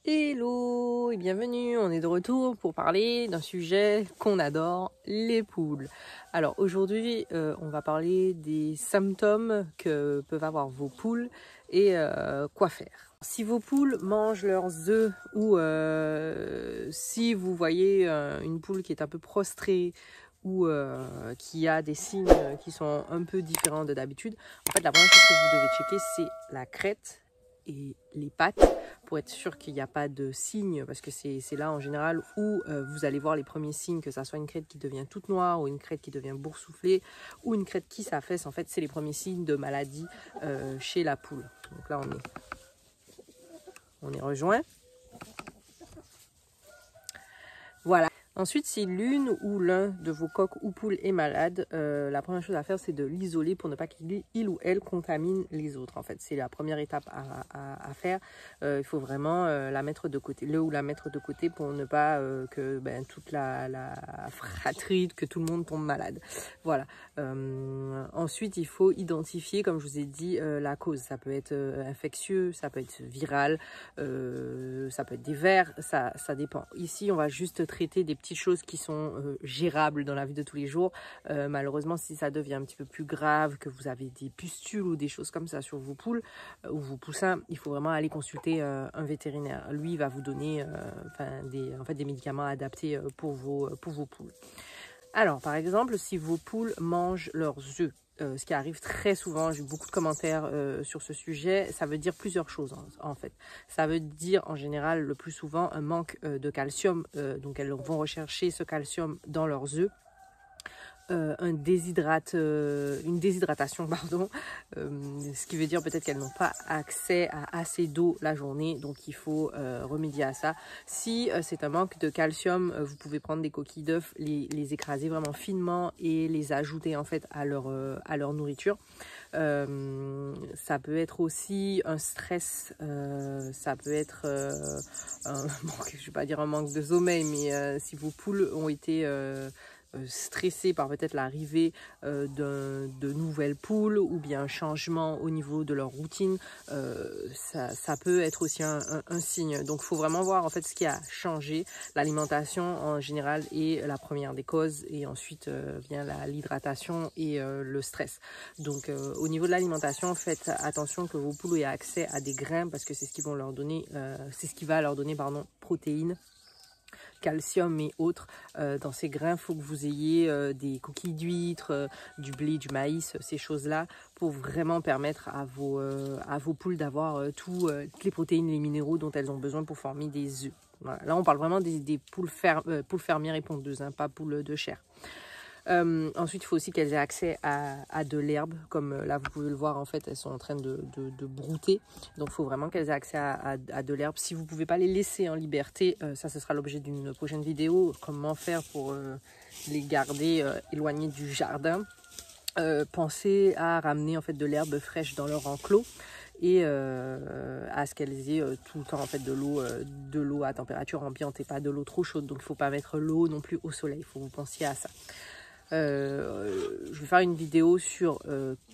Hello et bienvenue, on est de retour pour parler d'un sujet qu'on adore, les poules. Alors aujourd'hui, on va parler des symptômes que peuvent avoir vos poules et quoi faire. Si vos poules mangent leurs œufs ou si vous voyez une poule qui est un peu prostrée ou qui a des signes qui sont un peu différents de d'habitude, en fait la première chose que vous devez checker c'est la crête et les pattes pour être sûr qu'il n'y a pas de signes, parce que c'est là en général où vous allez voir les premiers signes, que ça soit une crête qui devient toute noire ou une crête qui devient boursouflée ou une crête qui s'affaisse. En fait c'est les premiers signes de maladie chez la poule. Donc là on est rejoint. Voilà. Ensuite, si l'une ou l'un de vos coqs ou poules est malade, la première chose à faire, c'est de l'isoler pour ne pas qu'il ou elle contamine les autres. En fait, c'est la première étape à faire. Il faut vraiment la mettre de côté, la mettre de côté pour ne pas que toute la fratrie, que tout le monde tombe malade. Voilà. Ensuite, il faut identifier, comme je vous ai dit, la cause. Ça peut être infectieux, ça peut être viral, ça peut être des vers, ça dépend. Ici, on va juste traiter des petites choses qui sont gérables dans la vie de tous les jours. Malheureusement, si ça devient un petit peu plus grave, que vous avez des pustules ou des choses comme ça sur vos poules ou vos poussins, il faut vraiment aller consulter un vétérinaire. Lui, il va vous donner des médicaments adaptés pour vos poules. Alors, par exemple, si vos poules mangent leurs œufs, ce qui arrive très souvent, j'ai eu beaucoup de commentaires sur ce sujet, ça veut dire plusieurs choses en fait. Ça veut dire en général le plus souvent un manque de calcium, donc elles vont rechercher ce calcium dans leurs œufs. Une déshydratation, pardon, ce qui veut dire peut-être qu'elles n'ont pas accès à assez d'eau la journée, donc il faut remédier à ça. Si c'est un manque de calcium, vous pouvez prendre des coquilles d'œufs, les écraser vraiment finement et les ajouter en fait à leur nourriture. Ça peut être aussi un stress, ça peut être je vais pas dire un manque de sommeil, mais si vos poules ont été stressés par peut-être l'arrivée de nouvelles poules ou bien un changement au niveau de leur routine, ça peut être aussi un signe. Donc il faut vraiment voir en fait ce qui a changé. L'alimentation en général est la première des causes et ensuite vient l'hydratation et le stress. Donc au niveau de l'alimentation, faites attention que vos poules aient accès à des grains parce que c'est ce qui vont leur donner, protéines, calcium et autres. Dans ces grains, il faut que vous ayez des coquilles d'huîtres, du blé, du maïs, ces choses-là, pour vraiment permettre à vos poules d'avoir toutes les protéines, les minéraux dont elles ont besoin pour former des œufs. Voilà. Là, on parle vraiment des poules fermières et pondeuses, hein, pas poules de chair. Ensuite, il faut aussi qu'elles aient accès à de l'herbe, comme là vous pouvez le voir, en fait elles sont en train de brouter, donc il faut vraiment qu'elles aient accès à de l'herbe. Si vous ne pouvez pas les laisser en liberté, ça ce sera l'objet d'une prochaine vidéo, comment faire pour les garder éloignés du jardin. Pensez à ramener en fait de l'herbe fraîche dans leur enclos et à ce qu'elles aient tout le temps en fait de l'eau à température ambiante et pas de l'eau trop chaude, donc il ne faut pas mettre l'eau non plus au soleil, il faut que vous pensiez à ça. Je vais faire une vidéo sur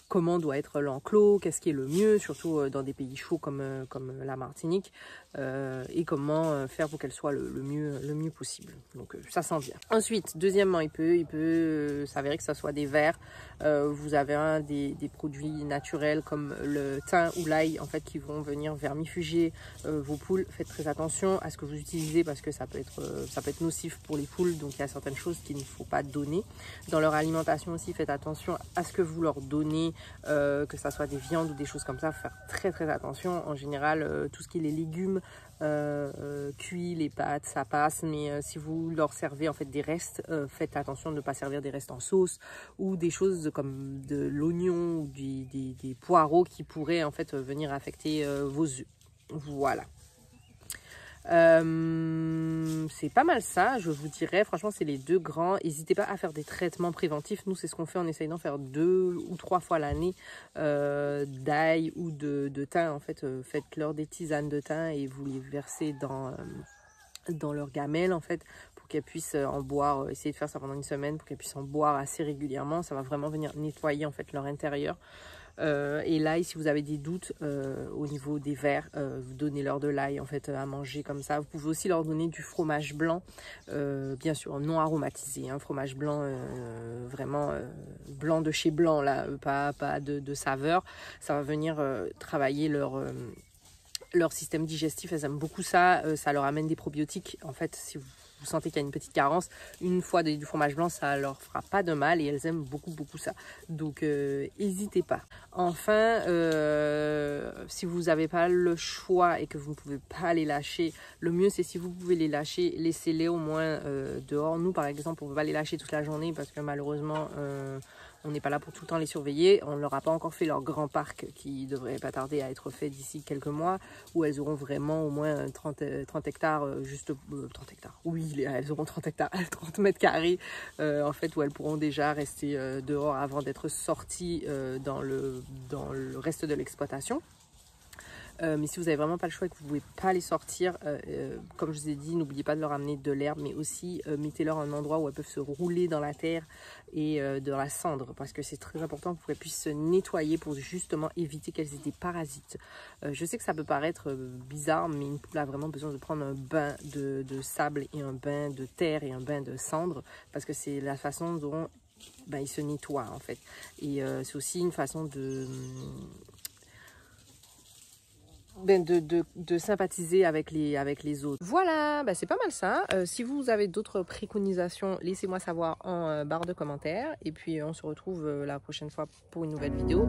comment doit être l'enclos, qu'est-ce qui est le mieux, surtout dans des pays chauds comme la Martinique, et comment faire pour qu'elle soit le mieux possible. Donc ça s'en vient. Ensuite, deuxièmement, il peut s'avérer que ça soit des vers. Vous avez des produits naturels comme le thym ou l'ail en fait qui vont venir vermifuger vos poules. Faites très attention à ce que vous utilisez parce que ça peut être nocif pour les poules, donc il y a certaines choses qu'il ne faut pas donner. Dans leur alimentation aussi, faites attention à ce que vous leur donnez, que ça soit des viandes ou des choses comme ça, faut faire très très attention. En général, tout ce qui est les légumes cuits, les pâtes, ça passe, mais si vous leur servez en fait des restes, faites attention de ne pas servir des restes en sauce ou des choses comme de l'oignon ou des poireaux qui pourraient en fait venir affecter vos œufs. Voilà. C'est pas mal ça, je vous dirais. Franchement, c'est les deux grands. N'hésitez pas à faire des traitements préventifs. Nous, c'est ce qu'on fait. On essaye d'en faire 2 ou 3 fois l'année d'ail ou de thym. En fait, faites-leur des tisanes de thym et vous les versez dans leur gamelle, en fait, pour qu'elles puissent en boire. Essayez de faire ça pendant une semaine pour qu'elles puissent en boire assez régulièrement. Ça va vraiment venir nettoyer, en fait, leur intérieur. Et l'ail, si vous avez des doutes au niveau des vers, vous donnez-leur de l'ail en fait à manger comme ça. Vous pouvez aussi leur donner du fromage blanc, bien sûr non aromatisé, un fromage blanc vraiment blanc de chez blanc là, pas de saveur. Ça va venir travailler leur système digestif. Elles aiment beaucoup ça, ça leur amène des probiotiques. En fait, si vous sentez qu'il y a une petite carence, une fois du fromage blanc, ça leur fera pas de mal et elles aiment beaucoup ça. Donc n'hésitez pas. Enfin, si vous n'avez pas le choix et que vous ne pouvez pas les lâcher, le mieux c'est si vous pouvez les lâcher, laissez-les au moins dehors. Nous par exemple, on ne peut pas les lâcher toute la journée parce que malheureusement on n'est pas là pour tout le temps les surveiller. On ne leur a pas encore fait leur grand parc qui devrait pas tarder à être fait d'ici quelques mois, où elles auront vraiment au moins 30 hectares, 30 hectares. Oui, elles auront 30 hectares, 30 mètres carrés, en fait, où elles pourront déjà rester dehors avant d'être sorties dans le reste de l'exploitation. Mais si vous n'avez vraiment pas le choix et que vous ne pouvez pas les sortir, comme je vous ai dit, n'oubliez pas de leur amener de l'herbe, mais aussi mettez-leur un endroit où elles peuvent se rouler dans la terre et dans la cendre, parce que c'est très important pour qu'elles puissent se nettoyer pour justement éviter qu'elles aient des parasites. Je sais que ça peut paraître bizarre, mais une poule a vraiment besoin de prendre un bain de sable et un bain de terre et un bain de cendre, parce que c'est la façon dont ils se nettoient en fait. Et c'est aussi une façon de sympathiser avec les autres. Voilà, c'est pas mal ça. Si vous avez d'autres préconisations, laissez-moi savoir en barre de commentaires. Et puis on se retrouve la prochaine fois pour une nouvelle vidéo.